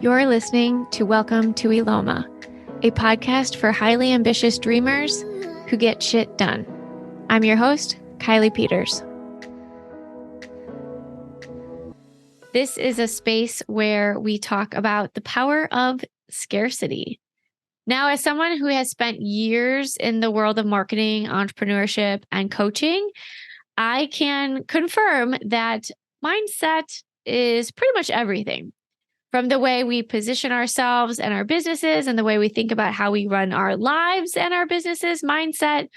You're listening to Welcome to Eloma, a podcast for highly ambitious dreamers who get shit done. I'm your host, Kylie Peters. This is a space where we talk about the power of scarcity. Now, as someone who has spent years in the world of marketing, entrepreneurship, and coaching, I can confirm that mindset is pretty much everything. From the way we position ourselves and our businesses and the way we think about how we run our lives and our businesses, mindset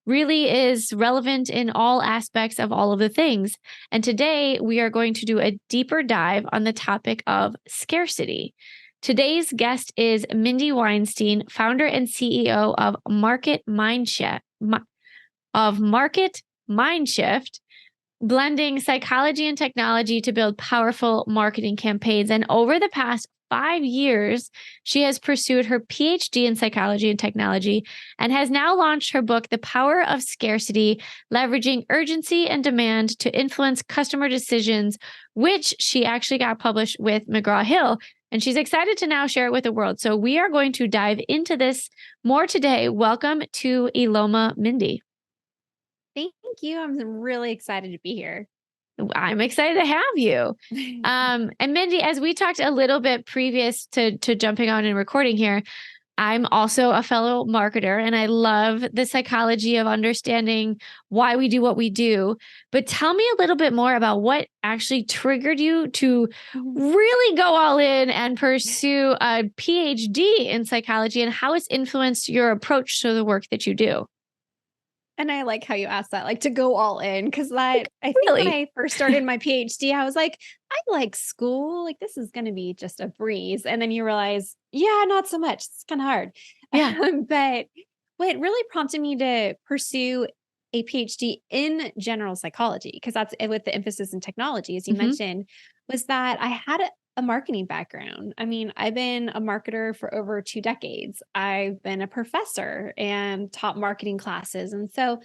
really is relevant in all aspects of all of the things. And today we are going to do a deeper dive on the topic of scarcity. Today's guest is Mindy Weinstein, founder and CEO of Market Mindshift, blending psychology and technology to build powerful marketing campaigns. And over the past 5 years, she has pursued her PhD in psychology and technology and has now launched her book, The Power of Scarcity, Leveraging Urgency and Demand to Influence Customer Decisions, which she actually got published with McGraw-Hill. And she's excited to now share it with the world. So we are going to dive into this more today. Welcome to Eloma, Mindy. Thank you. I'm really excited to be here. I'm excited to have you. And Mindy, as we talked a little bit previous to jumping on and recording here, I'm also a fellow marketer and I love the psychology of understanding why we do what we do. But tell me a little bit more about what actually triggered you to really go all in and pursue a PhD in psychology and how it's influenced your approach to the work that you do. And I like how you asked that, like to go all in. Cause I think when I first started my PhD, I was like, I like school. Like this is going to be just a breeze. And then you realize, yeah, not so much. It's kind of hard. Yeah. But what really prompted me to pursue a PhD in general psychology, because that's with the emphasis in technology, as you mentioned, was that I had a marketing background. I mean, I've been a marketer for over 2 decades. I've been a professor and taught marketing classes. And so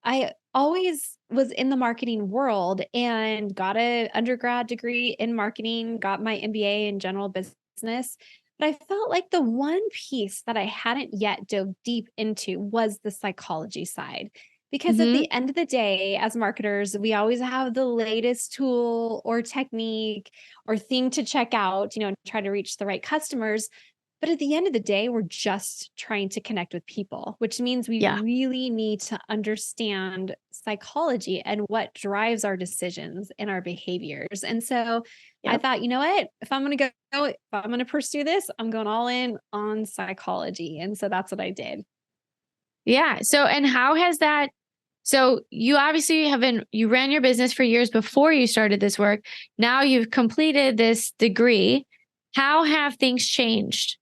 I always was in the marketing world and got an undergrad degree in marketing, got my MBA in general business. But I felt like the one piece that I hadn't yet dove deep into was the psychology side. Because at the end of the day, as marketers, we always have the latest tool or technique or thing to check out, and try to reach the right customers. But at the end of the day, we're just trying to connect with people, which means we really need to understand psychology and what drives our decisions and our behaviors. And so I thought, you know what, if I'm going to pursue this, I'm going all in on psychology. And so that's what I did. Yeah. So, and how has that, so you obviously you ran your business for years before you started this work. Now you've completed this degree. How have things changed?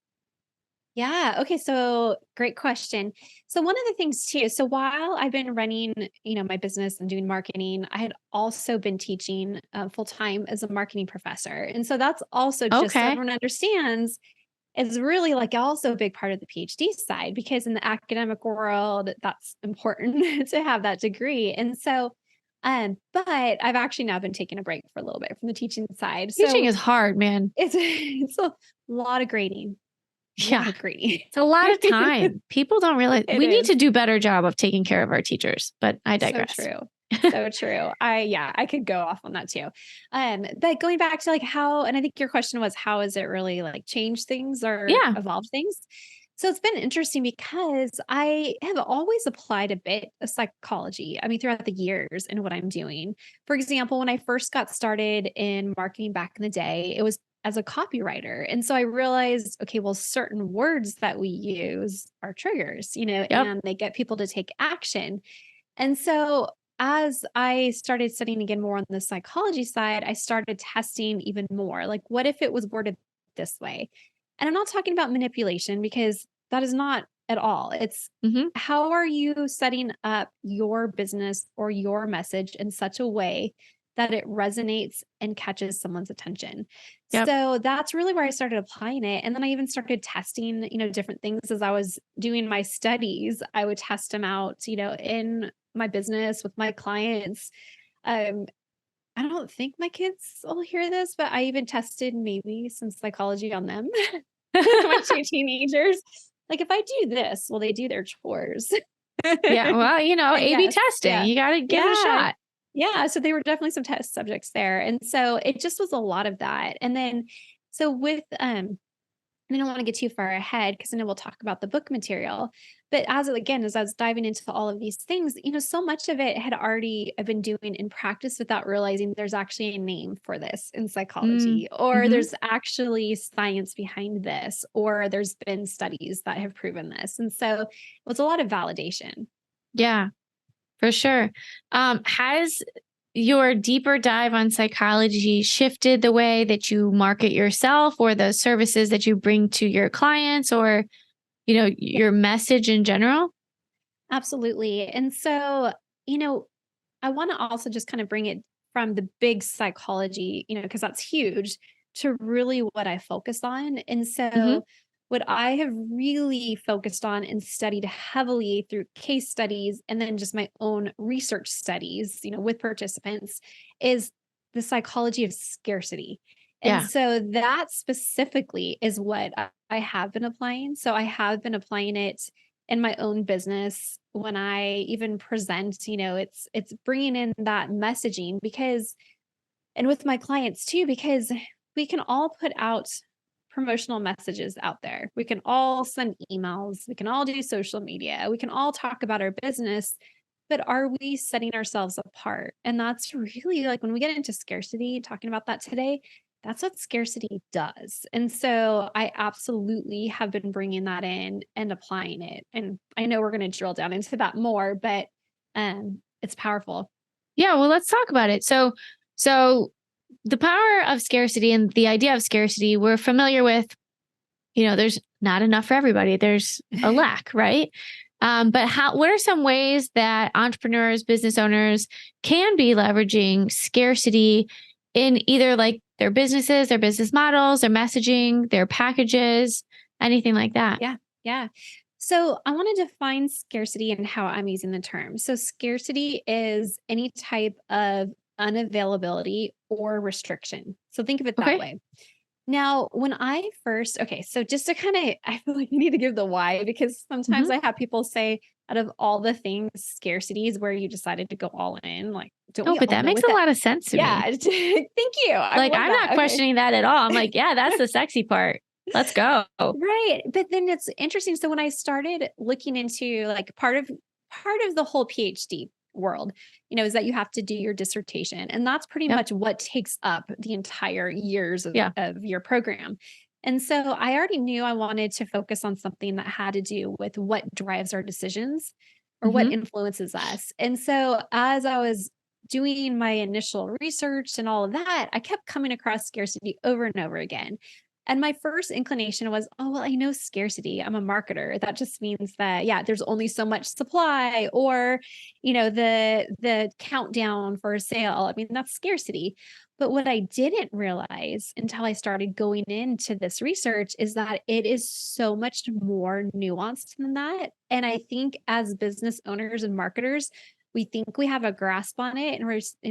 Yeah. Okay. So great question. So one of the things too, so while I've been running, my business and doing marketing, I had also been teaching full time as a marketing professor. And so that's also just so everyone understands is really like also a big part of the PhD side, because in the academic world, that's important to have that degree. And so, but I've actually now been taking a break for a little bit from the teaching side. Teaching is hard, man. It's a lot of grading. Yeah. It's a lot of time. People don't realize we need to do a better job of taking care of our teachers, but I digress. So true. So true. I could go off on that too. But going back to like how, and I think your question was, how has it really like changed things or evolved things? So it's been interesting because I have always applied a bit of psychology, throughout the years in what I'm doing. For example, when I first got started in marketing back in the day, it was as a copywriter. And so I realized, okay, well, certain words that we use are triggers, and they get people to take action. And so as I started studying again more on the psychology side, I started testing even more. Like, what if it was worded this way? And I'm not talking about manipulation, because that is not at all. It's how are you setting up your business or your message in such a way that it resonates and catches someone's attention. So that's really where I started applying it. And then I even started testing, different things as I was doing my studies. I would test them out, in my business with my clients. I I don't think my kids will hear this, but I even tested maybe some psychology on them. My 2 teenagers. Like, if I do this, will they do their chores? Yeah. Well, And A/B yes, testing. yeah. You got to give it a Yeah. shot. Yeah, so they were definitely some test subjects there, and so it just was a lot of that, and then so with, and I don't wanna get too far ahead because I know we'll talk about the book material, but as I was diving into all of these things, so much of it had already I've been doing in practice without realizing there's actually a name for this in Mm. psychology, or Hmm. there's actually science behind this, or there's been studies that have proven this, and so it was a lot of validation. Yeah, for sure. Has your deeper dive on psychology shifted the way that you market yourself or the services that you bring to your clients or, your message in general? Absolutely. And so, you know, I want to also just kind of bring it from the big psychology, because that's huge, to really what I focus on. And Hmm. so, what I have really focused on and studied heavily through case studies and then just my own research studies, with participants is the psychology of scarcity. And Yeah. so that specifically is what I have been applying. So I have been applying it in my own business when I even present, it's bringing in that messaging because and with my clients too because we can all put out promotional messages out there. We can all send emails, we can all do social media, we can all talk about our business, but are we setting ourselves apart? And that's really like when we get into scarcity, talking about that today, that's what scarcity does. And so I absolutely have been bringing that in and applying it. And I know we're going to drill down into that more, but it's powerful. Yeah. Well, let's talk about it. So the power of scarcity and the idea of scarcity, we're familiar with, there's not enough for everybody. There's a lack, right? But what are some ways that entrepreneurs, business owners can be leveraging scarcity in either like their businesses, their business models, their messaging, their packages, anything like that? Yeah. Yeah. So I want to define scarcity and how I'm using the term. So scarcity is any type of unavailability or restriction. So think of it that Okay. way. Now, when I first, okay, so just to kind of, I feel like you need to give the why because sometimes Hmm. I have people say, out of all the things, scarcity is where you decided to go all in. Like, don't Oh, we but all that know makes what a that? lot of sense to Yeah. me. Thank you. I Like, love I'm not that. Okay. questioning that at all. I'm like, yeah, that's the sexy part. Let's go. Right. But then it's interesting. So when I started looking into like part of the whole PhD world, is that you have to do your dissertation. And that's pretty Yep. much what takes up the entire years of, Yeah. of your program. And so I already knew I wanted to focus on something that had to do with what drives our decisions or what Hmm. influences us. And so as I was doing my initial research and all of that, I kept coming across scarcity over and over again. And my first inclination was, oh, well, I know scarcity. I'm a marketer. That just means that, yeah, there's only so much supply or, the countdown for a sale. I mean, that's scarcity. But what I didn't realize until I started going into this research is that it is so much more nuanced than that. And I think as business owners and marketers, we think we have a grasp on it and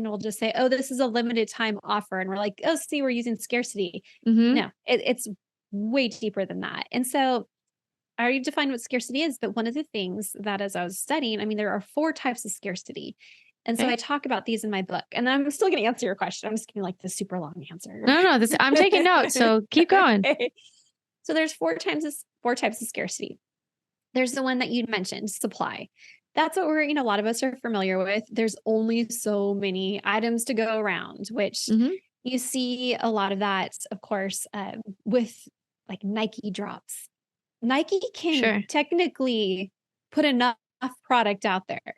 we'll just say, oh, this is a limited time offer. And we're like, oh, see, we're using scarcity. Hmm. No, it's way deeper than that. And so I already defined what scarcity is, but one of the things that as I was studying, I mean, there are 4 types of scarcity. And so I Okay. talk about these in my book. And I'm still going to answer your question. I'm just giving like the super long answer. No, no, this I'm taking notes, so keep going. Okay. So there's 4 types of scarcity. There's the one that you mentioned, supply. That's what a lot of us are familiar with. There's only so many items to go around, which Hmm. you see a lot of that, of course, with like Nike drops. Nike can Sure. technically put enough product out there,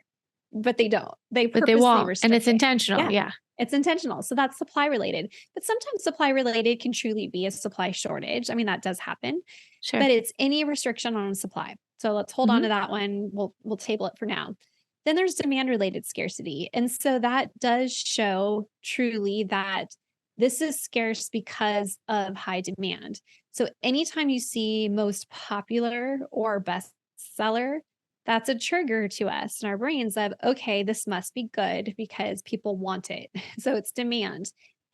but they don't. They But they purposely won't, and it's restrict it. intentional. Yeah, Yeah. it's intentional. So that's supply related. But sometimes supply related can truly be a supply shortage. I mean, that does happen, Sure. but it's any restriction on supply. So let's hold on Hmm. to that one. We'll table it for now. Then there's demand related scarcity. And so that does show truly that this is scarce because of high demand. So anytime you see most popular or best seller, that's a trigger to us in our brains of, okay, this must be good because people want it. So it's demand.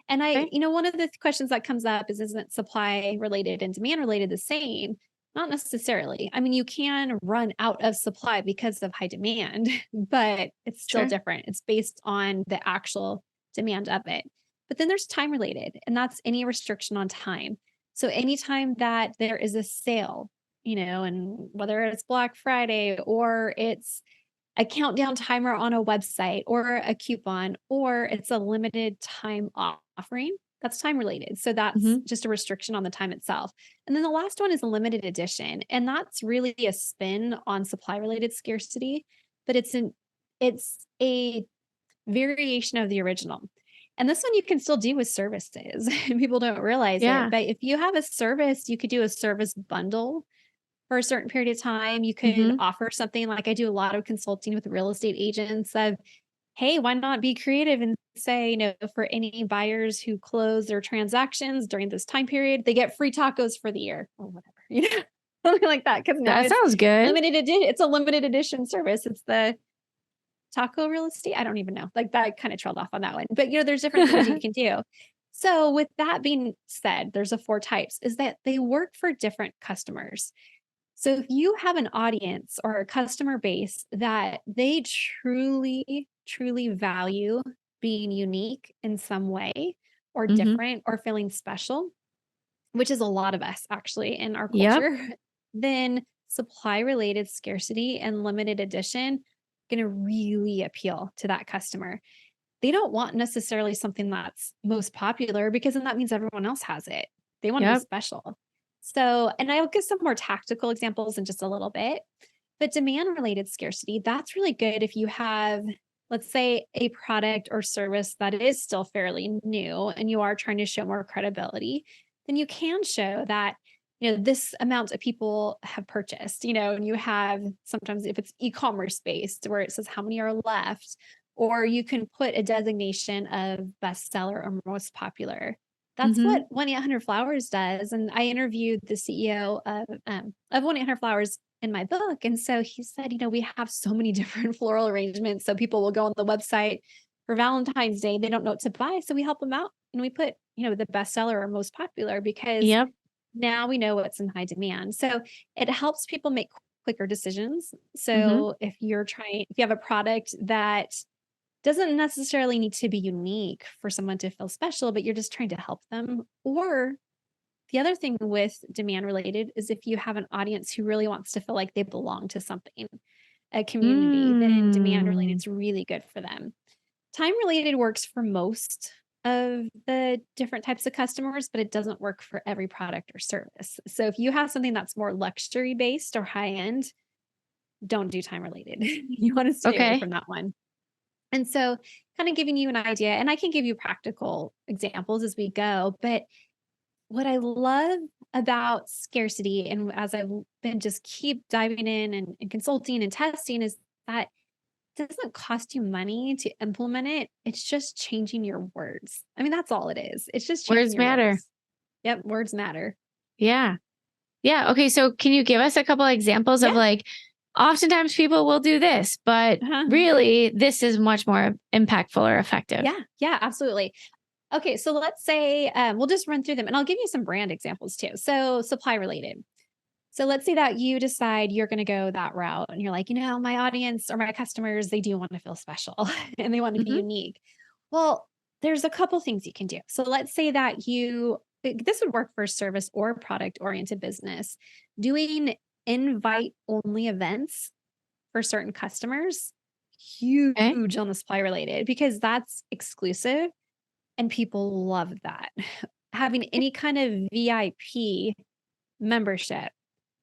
And Okay. one of the questions that comes up is, isn't supply related and demand related the same? Not necessarily. I mean, you can run out of supply because of high demand, but it's still Sure. different. It's based on the actual demand of it. But then there's time related, and that's any restriction on time. So anytime that there is a sale, and whether it's Black Friday or it's a countdown timer on a website or a coupon or it's a limited time offering, that's time related. So that's Hmm. just a restriction on the time itself. And then the last one is a limited edition. And that's really a spin on supply related scarcity, but it's a variation of the original. And this one you can still do with services. People don't realize it. Yeah. But if you have a service, you could do a service bundle for a certain period of time. You could Hmm. offer something like I do a lot of consulting with real estate agents of, hey, why not be creative and say, for any buyers who close their transactions during this time period, they get free tacos for the year or whatever, something like that. Cause now That sounds good. it's a limited edition service. It's the taco real estate. I don't even know. Like that kind of trailed off on that one. But there's different things you can do. So with that being said, there's a four types is that they work for different customers. So if you have an audience or a customer base that they truly, truly value being unique in some way or Hmm. different or feeling special, which is a lot of us actually in our Yep. culture, then supply related scarcity and limited edition going to really appeal to that customer. They don't want necessarily something that's most popular because then that means everyone else has it. They want to be Yep. special. So, and I'll give some more tactical examples in just a little bit, but demand related scarcity, that's really good if you have, let's say, a product or service that is still fairly new and you are trying to show more credibility, then you can show that, this amount of people have purchased, and you have sometimes if it's e-commerce based where it says how many are left, or you can put a designation of bestseller or most popular. That's Hmm. what 1-800-Flowers does. And I interviewed the CEO of 1-800-Flowers in my book. And so he said, we have so many different floral arrangements. So people will go on the website for Valentine's Day. They don't know what to buy. So we help them out and we put, the bestseller or most popular because Yep. now we know what's in high demand. So it helps people make quicker decisions. Hmm. So if you have a product that doesn't necessarily need to be unique for someone to feel special, but you're just trying to help them. Or the other thing with demand related is if you have an audience who really wants to feel like they belong to something, a community, then demand related Mm. is really good for them. Time related works for most of the different types of customers, but it doesn't work for every product or service. So if you have something that's more luxury based or high end, don't do time related. You want to stay away Okay. from that one. And so, kind of giving you an idea, and I can give you practical examples as we go. But what I love about scarcity, and as I've been just keep diving in and consulting and testing, is that it doesn't cost you money to implement it. It's just changing your words. I mean, that's all it is. It's just changing Words your matter. words. Yep, words matter. Yeah. Yeah. Okay. So can you give us a couple examples of Yeah. like, oftentimes people will do this, but Uh-huh. really this is much more impactful or effective. Yeah. Yeah. Absolutely. Okay, so let's say we'll just run through them and I'll give you some brand examples too. So, supply related. So, let's say that you decide you're going to go that route and you're like, my audience or my customers, they do want to feel special and they want to be Hmm. unique. Well, there's a couple things you can do. So, let's say that this would work for service or product oriented business, doing invite only events for certain customers, Okay. huge on the supply related because that's exclusive and people love that. Having any kind of VIP membership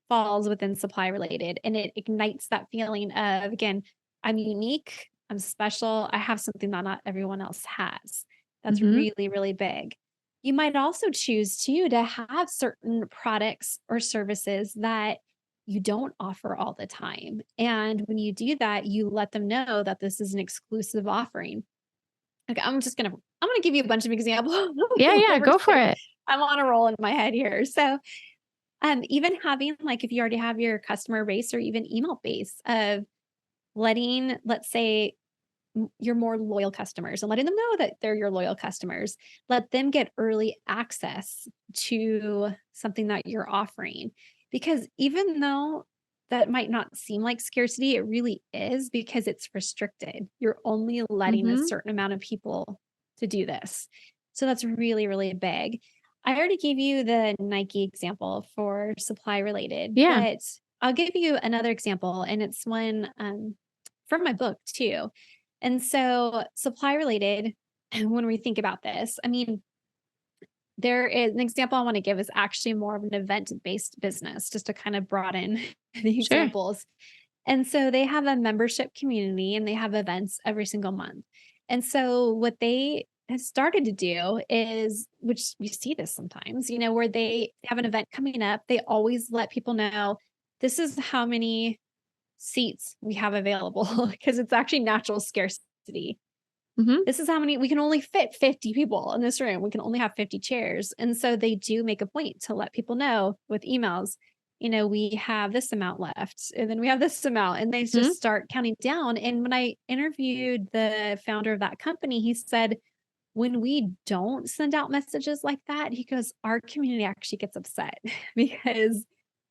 falls within supply related and it ignites that feeling of, again, I'm unique, I'm special, I have something that not everyone else has. That's Hmm. really, really big. You might also choose to have certain products or services that you don't offer all the time. And when you do that, you let them know that this is an exclusive offering. Okay, I'm gonna give you a bunch of examples. Yeah. Yeah. We're Go just for gonna it. I'm on a roll in my head here. So Even having like if you already have your customer base or even email base of letting, let's say, your more loyal customers and letting them know that they're your loyal customers. Let them get early access to something that you're offering. Because even though that might not seem like scarcity, it really is because it's restricted. You're only letting a Mm-hmm. certain amount of people to do this. So that's really, really big. I already gave you the Nike example for supply related, Yeah. but I'll give you another example, and it's one from my book too. And so, supply related, when we think about this, I mean, there is an example I want to give is actually more of an event based business, just to kind of broaden the Sure. examples. And so, they have a membership community and they have events every single month. And so, what they have started to do is, which we see this sometimes, where they have an event coming up, they always let people know this is how many seats we have available because it's actually natural scarcity. Mm-hmm. This is how many we can only fit 50 people in this room. We can only have 50 chairs. And so they do make a point to let people know with emails, we have this amount left and then we have this amount and they Mm-hmm. just start counting down. And when I interviewed the founder of that company, he said, when we don't send out messages like that, he goes, our community actually gets upset because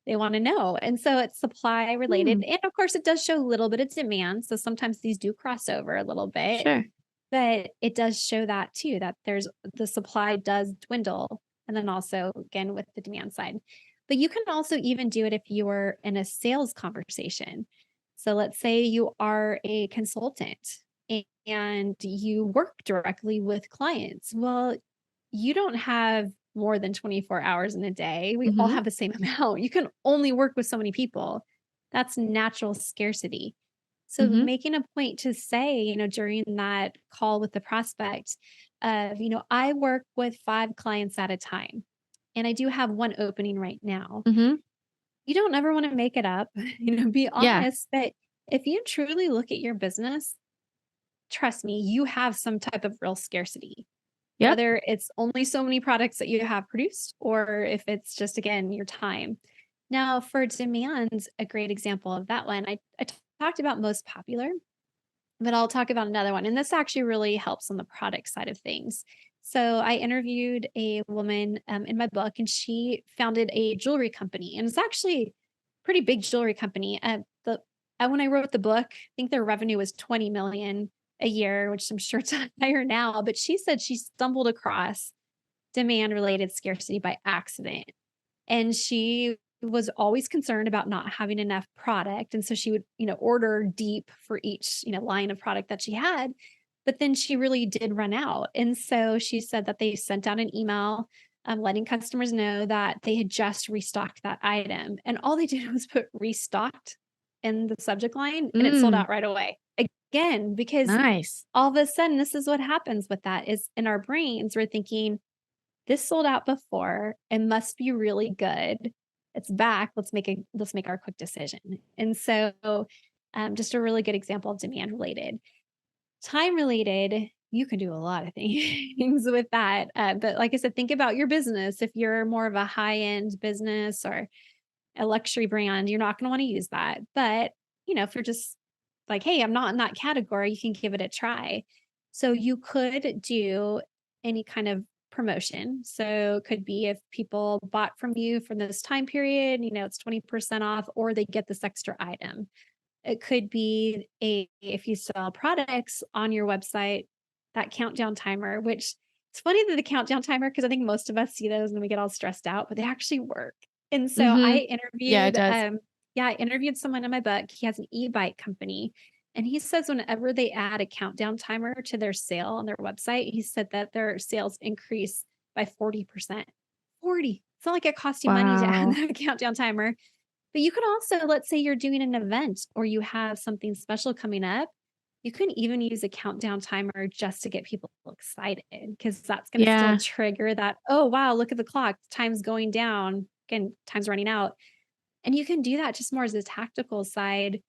they want to know. And so it's supply related. Mm, And of course, it does show a little bit of demand. So sometimes these do cross over a little bit, sure. but it does show that too, that there's the supply does dwindle. And then also, again, with the demand side. But you can also even do it if you were in a sales conversation. So let's say you are a consultant and you work directly with clients. Well, you don't have more than 24 hours in a day. We all Mm-hmm. have the same amount. You can only work with so many people. That's natural scarcity. So Mm-hmm. making a point to say, during that call with the prospect of, I work with 5 clients at a time and I do have one opening right now. Mm-hmm. You don't ever want to make it up, be Yeah. honest. But if you truly look at your business, trust me, you have some type of real scarcity, Yep. whether it's only so many products that you have produced or if it's just, again, your time. Now, for demand, a great example of that one, I talked about most popular, but I'll talk about another one. And this actually really helps on the product side of things. So I interviewed a woman in my book, and she founded a jewelry company, and it's actually a pretty big jewelry company. When I wrote the book, I think their revenue was 20 million a year, which I'm sure it's higher now. But she said she stumbled across demand related scarcity by accident. And she was always concerned about not having enough product. And so she would, order deep for each, line of product that she had. But then she really did run out. And so she said that they sent out an email letting customers know that they had just restocked that item. And all they did was put restocked in the subject line and it sold Mm, out right away. Again, because nice. all of a sudden, this is what happens with that is in our brains, we're thinking, this sold out before. It must be really good. It's back. Let's make our quick decision. And so, just a really good example of demand related, time related. You can do a lot of things with that. But like I said, think about your business. If you're more of a high end business or a luxury brand, you're not going to want to use that. But if you're just like, hey, I'm not in that category, you can give it a try. So you could do any kind of promotion. So it could be if people bought from you for this time period, it's 20% off or they get this extra item. It could be if you sell products on your website, that countdown timer, which it's funny that the countdown timer, because I think most of us see those and we get all stressed out, but they actually work. And so Mm-hmm. Yeah, it does. I interviewed someone in my book. He has an e-bike company. And he says whenever they add a countdown timer to their sale on their website, he said that their sales increase by 40%. 40. It's not like it costs you money to add Wow. that countdown timer. But you could also, let's say you're doing an event or you have something special coming up. You can even use a countdown timer just to get people excited because that's going to still Yeah. trigger that, oh, wow, look at the clock. Time's going down. Again, time's running out. And you can do that just more as a tactical side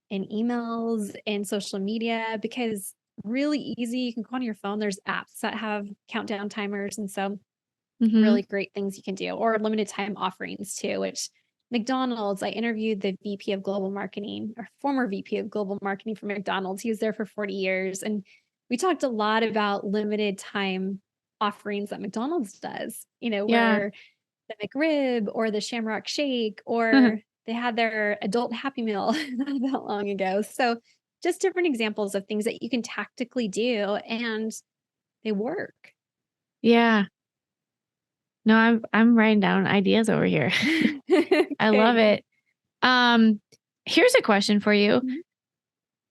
in emails and social media because really easy. You can go on your phone. There's apps that have countdown timers. And so really great things you can do, or limited time offerings too, which McDonald's, I interviewed the VP of global marketing, or former VP of global marketing for McDonald's. He was there for 40 years. And we talked a lot about limited time offerings that McDonald's does, Yeah. where the McRib or the Shamrock Shake, or they had their adult Happy Meal not that long ago. So just different examples of things that you can tactically do and they work. Yeah. No, I'm writing down ideas over here. I love it. Here's a question for you. Mhm.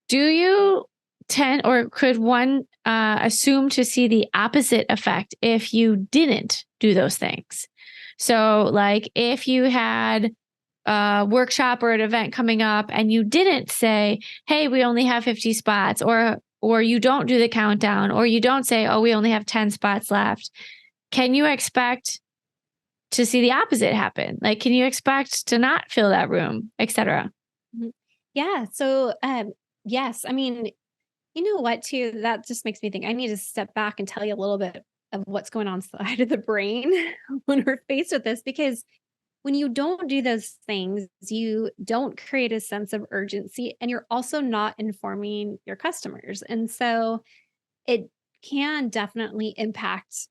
Do you tend, or could one assume to see the opposite effect if you didn't do those things? So like if you had a workshop or an event coming up and you didn't say, hey, we only have 50 spots, or you don't do the countdown, or you don't say, oh, we only have 10 spots left. Can you expect to see the opposite happen? Like, can you expect to not fill that room, etc.? Mhm. Yeah. So, yes. I mean, you know what, too? That just makes me think I need to step back and tell you a little bit of what's going on inside of the brain when we're faced with this, because when you don't do those things, you don't create a sense of urgency and you're also not informing your customers. And so it can definitely impact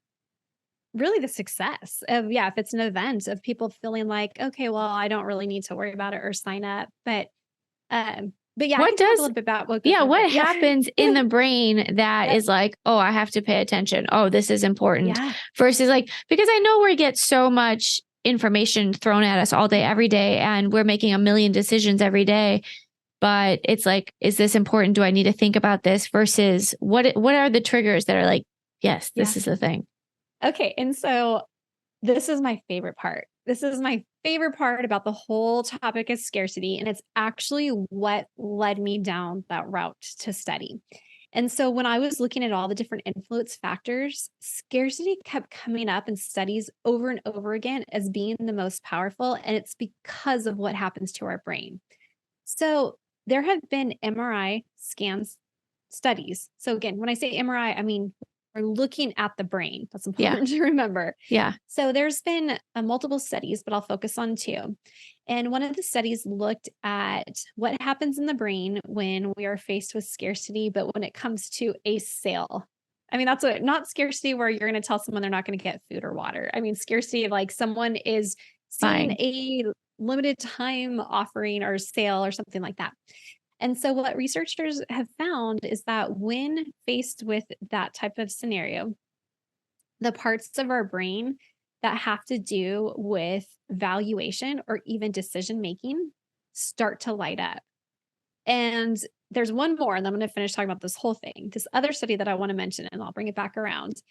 really the success of, yeah, if it's an event of people feeling like, okay, well, I don't really need to worry about it or sign up. But yeah, I What can talk a does little bit about what goes Yeah, on. what Yeah. happens in the brain that Yep. is like, oh, I have to pay attention. Oh, this is important. Yeah. Versus like, because I know we get so much information thrown at us all day, every day, and we're making a million decisions every day. But it's like, is this important? Do I need to think about this? Versus what are the triggers that are like, yes, Yeah. this is the thing. Okay. And so this is my favorite part. This is my favorite part about the whole topic of scarcity. And it's actually what led me down that route to study. And so when I was looking at all the different influence factors, scarcity kept coming up in studies over and over again as being the most powerful. And it's because of what happens to our brain. So there have been MRI scans studies. So again, when I say MRI, I mean we're looking at the brain. That's Yeah. important to remember. Yeah. So there's been multiple studies, but I'll focus on two. And one of the studies looked at what happens in the brain when we are faced with scarcity, but when it comes to a sale. I mean, that's what, not scarcity where you're going to tell someone they're not going to get food or water. I mean, scarcity of like someone is seeing Fine. a limited time offering or sale or something like that. And so, what researchers have found is that when faced with that type of scenario, the parts of our brain that have to do with valuation or even decision making start to light up. And there's one more, and then I'm going to finish talking about this whole thing. This other study that I want to mention, and I'll bring it back around,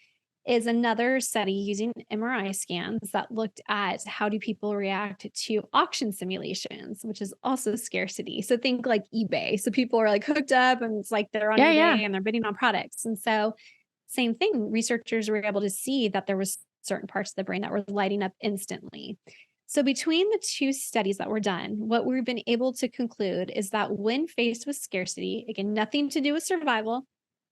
is another study using MRI scans that looked at how do people react to auction simulations, which is also scarcity. So think like eBay. So people are like hooked up and it's like they're on Yeah. eBay Yeah. and they're bidding on products. And so same thing, researchers were able to see that there was certain parts of the brain that were lighting up instantly. So between the two studies that were done, what we've been able to conclude is that when faced with scarcity, again, nothing to do with survival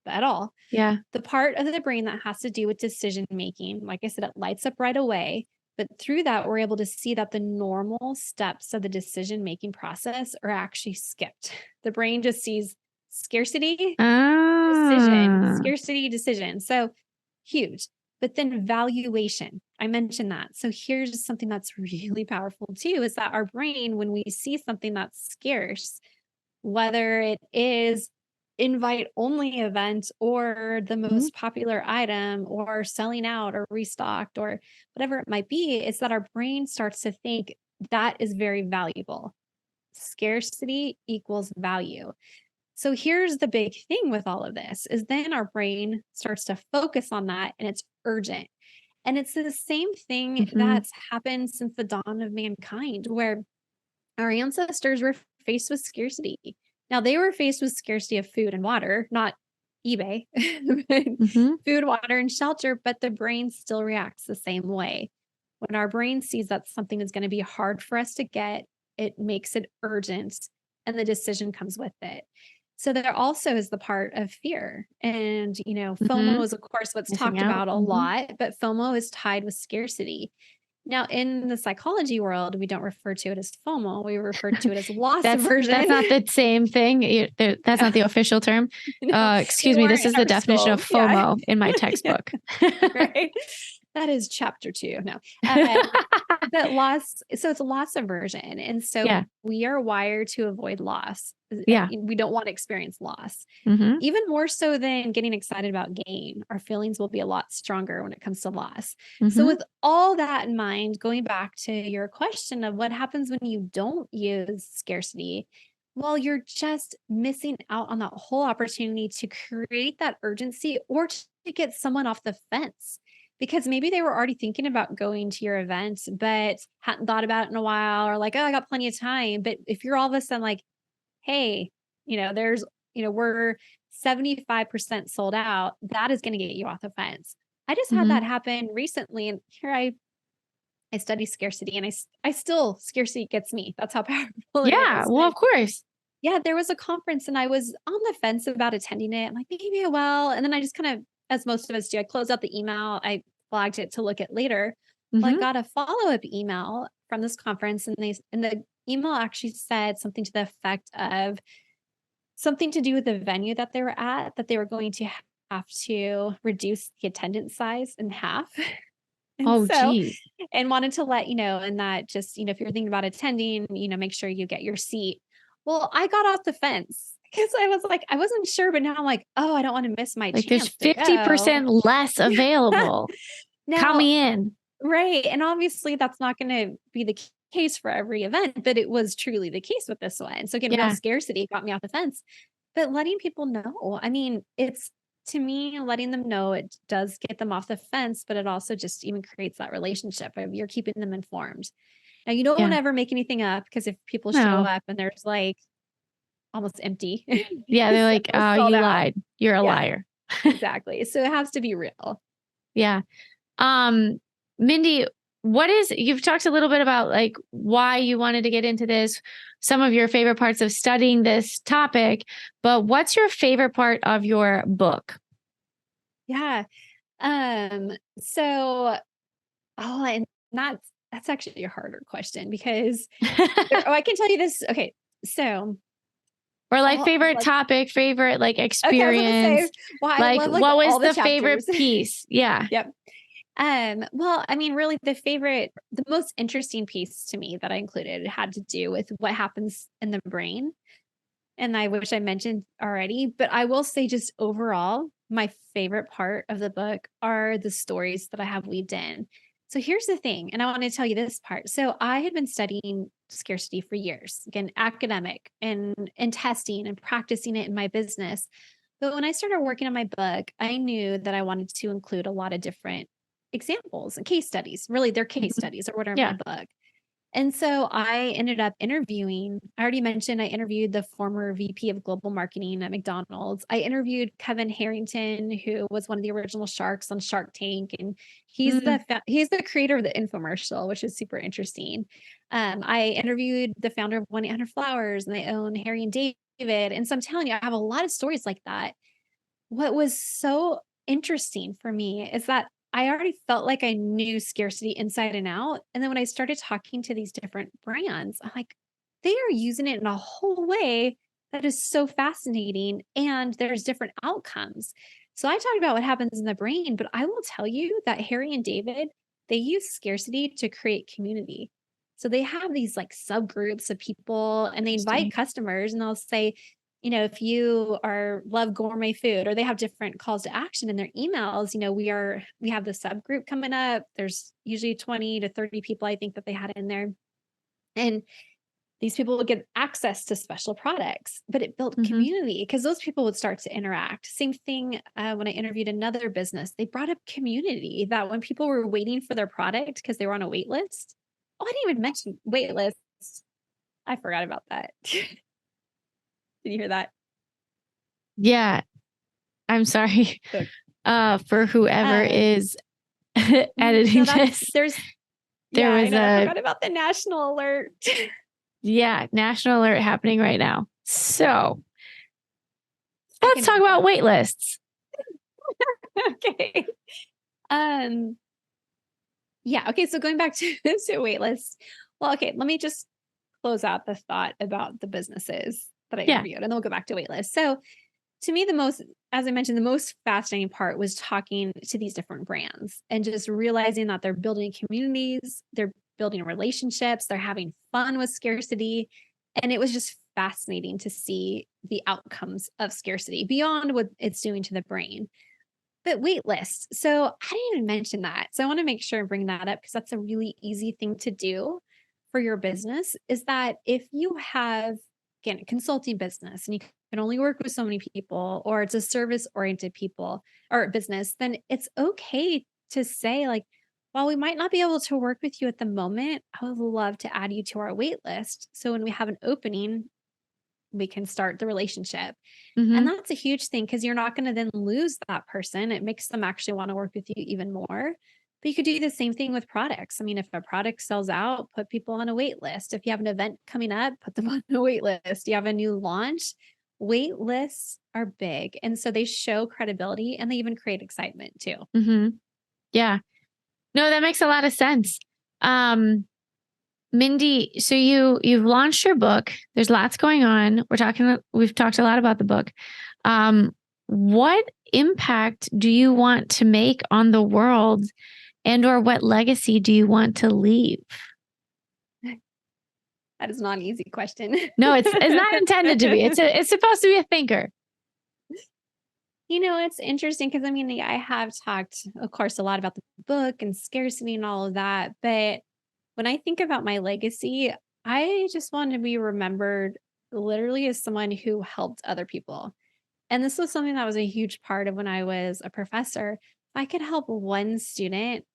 at all, Yeah. the part of the brain that has to do with decision making, like I said, it lights up right away. But through that, we're able to see that the normal steps of the decision making process are actually skipped. The brain just sees scarcity, decision, Ah. scarcity, decision. So huge. But then valuation, I mentioned that. So here's something that's really powerful too, is that our brain, when we see something that's scarce, whether it is invite only event or the Mhm. most popular item or selling out or restocked or whatever it might be, is that our brain starts to think that is very valuable. Scarcity equals value. So here's the big thing with all of this is then our brain starts to focus on that and it's urgent. And it's the same thing Mhm. that's happened since the dawn of mankind, where our ancestors were faced with scarcity. Now, they were faced with scarcity of food and water, not eBay, but Mhm. food, water, and shelter, but the brain still reacts the same way. When our brain sees that something is going to be hard for us to get, it makes it urgent and the decision comes with it. So there also is the part of fear. And, Mm-hmm. FOMO is, of course, what's Missing talked out. about a Mm-hmm. lot, but FOMO is tied with scarcity. Now, in the psychology world, we don't refer to it as FOMO. We refer to it as loss That's aversion. not the same thing. That's not the official term. No, we Excuse me. weren't This in is the our definition of school. Yeah. FOMO in my Yeah, textbook. right. That is chapter 2. No. But so it's loss aversion. And so Yeah. we are wired to avoid loss. Yeah. We don't want to experience loss. Mm-hmm. Even more so than getting excited about gain, our feelings will be a lot stronger when it comes to loss. So, Mm-hmm. with all that in mind, going back to your question of what happens when you don't use scarcity, well, you're just missing out on that whole opportunity to create that urgency or to get someone off the fence because maybe they were already thinking about going to your event, but hadn't thought about it in a while or like, oh, I got plenty of time. But if you're all of a sudden like, hey, there's, we're 75% sold out, that is going to get you off the fence. I just had Mm-hmm. that happen recently. And here I study scarcity and I still, scarcity gets me. That's how powerful it Yeah. is. Well, But of course. yeah, there was a conference and I was on the fence about attending it. I'm like, maybe I will. And then I just kind of, as most of us do, I closed out the email. I flagged it to look at later. Well, I Mm-hmm. got a follow-up email from this conference and the email actually said something to the effect of something to do with the venue that they were at, that they were going to have to reduce the attendance size in half. And Oh, so, geez. and wanted to let you know, and that just, if you're thinking about attending, make sure you get your seat. Well, I got off the fence because I was like, I wasn't sure, but now I'm like, oh, I don't want to miss my Like there's chance to go. 50% less available. Count Now, me in. right. And obviously that's not going to be the case for every event, but it was truly the case with this one. So again, real Yeah. scarcity got me off the fence. But letting people know, I mean, it's to me, letting them know it does get them off the fence, but it also just even creates that relationship of you're keeping them informed. Now, you don't want Yeah. to ever make anything up because if people show No. up and there's like almost empty, Yeah. They're because like, we're sold you out. lied. You're a Yeah, liar. exactly. So it has to be real. Yeah. Um, Mindy, you've talked a little bit about like why you wanted to get into this, some of your favorite parts of studying this topic, but what's your favorite part of your book? Yeah. So, and that's actually a harder question because I can tell you this. Okay. So, Or like all favorite like, topic, favorite like okay, I was going to say, experience. well, I Like love like what was all the the favorite chapters. piece? Yeah. Yep. Well, I mean, really the most interesting piece to me that I included had to do with what happens in the brain. And I wish I mentioned already, but I will say just overall, my favorite part of the book are the stories that I have weaved in. So here's the thing, and I want to tell you this part. So I had been studying scarcity for years, again, academic and testing and practicing it in my business. But when I started working on my book, I knew that I wanted to include a lot of different examples and case studies. Really, they're case Mhm. studies or whatever in Yeah. my book. And so I ended up interviewing, I already mentioned I interviewed the former VP of global marketing at McDonald's. I interviewed Kevin Harrington, who was one of the original sharks on Shark Tank. And Mm, he's the creator of the infomercial, which is super interesting. I interviewed the founder of 1-800-Flowers and they own Harry and David. And so I'm telling you, I have a lot of stories like that. What was so interesting for me is that I already felt like I knew scarcity inside and out. And then when I started talking to these different brands, I'm like, they are using it in a whole way that is so fascinating. And there's different outcomes. So I talked about what happens in the brain, but I will tell you that Harry and David, they use scarcity to create community. So they have these like subgroups of people and they invite interesting. customers and they'll say, if you are love gourmet food, or they have different calls to action in their emails, we have the subgroup coming up. There's usually 20 to 30 people, I think, that they had in there. And these people would get access to special products, but it built Hmm. community because those people would start to interact. Same thing when I interviewed another business, they brought up community that when people were waiting for their product because they were on a wait list. Oh, I didn't even mention wait lists. I forgot about that. Did you hear that? Yeah. I'm sorry. Good. For whoever Um, is editing No, this, yeah, there I was know. I forgot about the national alert. national alert happening right now. So Let's talk about wait lists. Okay. Yeah. Okay. So going back to, to wait lists. Well, okay. Let me just close out the thought about the businesses that I interviewed, and then we'll go back to wait lists. So to me, as I mentioned, the most fascinating part was talking to these different brands and just realizing that they're building communities, they're building relationships, they're having fun with scarcity. And it was just fascinating to see the outcomes of scarcity beyond what it's doing to the brain. But wait lists. So I didn't even mention that. So I want to make sure and bring that up because that's a really easy thing to do for your business is that if you have, again, a consulting business and you can only work with so many people, or it's a service oriented people or business, then it's okay to say, like, while we might not be able to work with you at the moment, I would love to add you to our wait list. So when we have an opening, we can start the relationship. And that's a huge thing because you're not going to then lose that person. It makes them actually want to work with you even more. But you could do the same thing with products. I mean, if a product sells out, put people on a wait list. If you have an event coming up, put them on a wait list. You have a new launch, wait lists are big. And so they show credibility and they even create excitement too. Yeah. No, that makes a lot of sense. Mindy, so you've launched your book. There's lots going on. We've talked a lot about the book. What impact do you want to make on the world, and or what legacy do you want to leave? That is not an easy question. No, it's not intended to be. It's supposed to be a thinker. It's interesting because I have talked, of course, a lot about the book and scarcity and all of that. But when I think about my legacy, I just want to be remembered literally as someone who helped other people. And this was something that was a huge part of when I was a professor. If I could help one student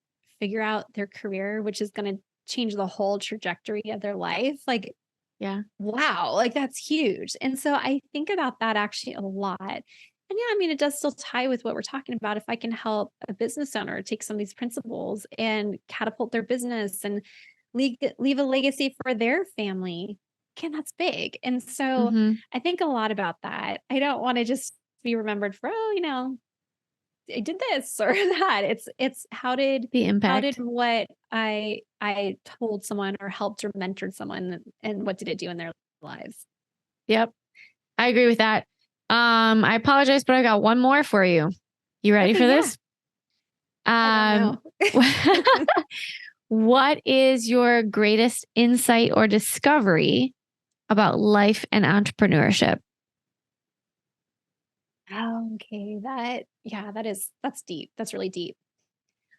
figure out their career, which is going to change the whole trajectory of their life, like, Yeah. wow, like that's huge. And so I think about that actually a lot. And yeah, it does still tie with what we're talking about. If I can help a business owner take some of these principles and catapult their business and leave a legacy for their family, again, that's big. And so I think a lot about that. I don't want to just be remembered for, I did this or that. It's how did The impact. what I told someone or helped or mentored someone and what did it do in their lives? Yep. I agree with that. I apologize, but I got one more for you. You ready for this? I don't know. What is your greatest insight or discovery about life and entrepreneurship? Okay, that's deep. That's really deep.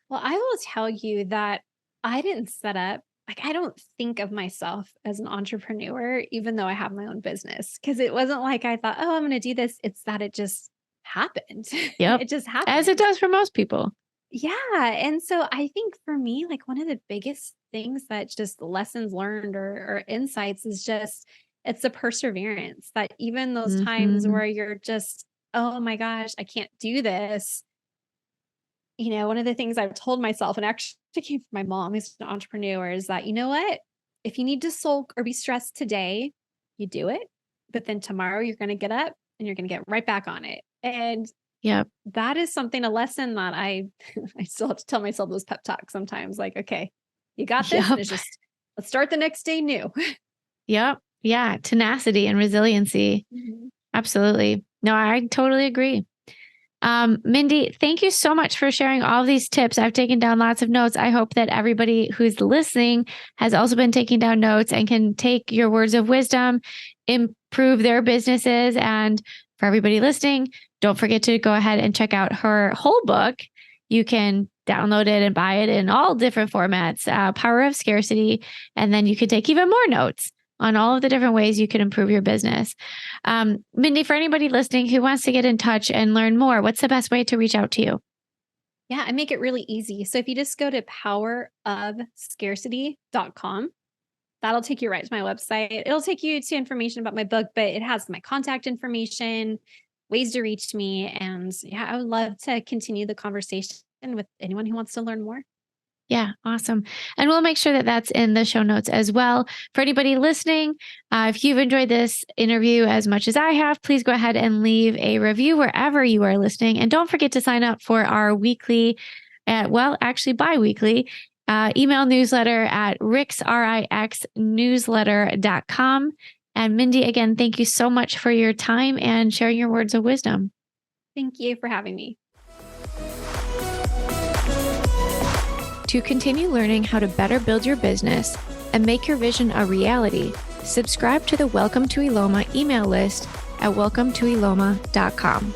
Well, I will tell you that I didn't set up, I don't think of myself as an entrepreneur, even though I have my own business, because it wasn't like I thought, oh, I'm going to do this. It's that it just happened. Yep. It just As it happened. does for most people. Yeah. And so I think for me, like one of the biggest things that just lessons learned or insights is just it's the perseverance that even those times where you're just, oh my gosh, I can't do this. One of the things I've told myself, and actually came from my mom, who's an entrepreneur, is that, you know what? If you need to sulk or be stressed today, you do it. But then tomorrow you're going to get up and you're going to get right back on it. And Yep. that is something, a lesson that I still have to tell myself those pep talks sometimes, like, okay, you got this. Yep. And it's just, let's start the next day new. Yep. Yeah. Tenacity and resiliency. Absolutely. No, I totally agree. Mindy, thank you so much for sharing all of these tips. I've taken down lots of notes. I hope that everybody who's listening has also been taking down notes and can take your words of wisdom, improve their businesses. And for everybody listening, don't forget to go ahead and check out her whole book. You can download it and buy it in all different formats, Power of Scarcity. And then you can take even more notes on all of the different ways you can improve your business. Mindy, for anybody listening who wants to get in touch and learn more, what's the best way to reach out to you? Yeah, I make it really easy. So if you just go to powerofscarcity.com, that'll take you right to my website. It'll take you to information about my book, but it has my contact information, ways to reach me. And yeah, I would love to continue the conversation with anyone who wants to learn more. Yeah, awesome. And we'll make sure that that's in the show notes as well. For anybody listening, if you've enjoyed this interview as much as I have, please go ahead and leave a review wherever you are listening. And don't forget to sign up for our weekly, actually bi-weekly email newsletter at rixnewsletter.com. And Mindy, again, thank you so much for your time and sharing your words of wisdom. Thank you for having me. To continue learning how to better build your business and make your vision a reality, subscribe to the Welcome to Eloma email list at welcometoeloma.com.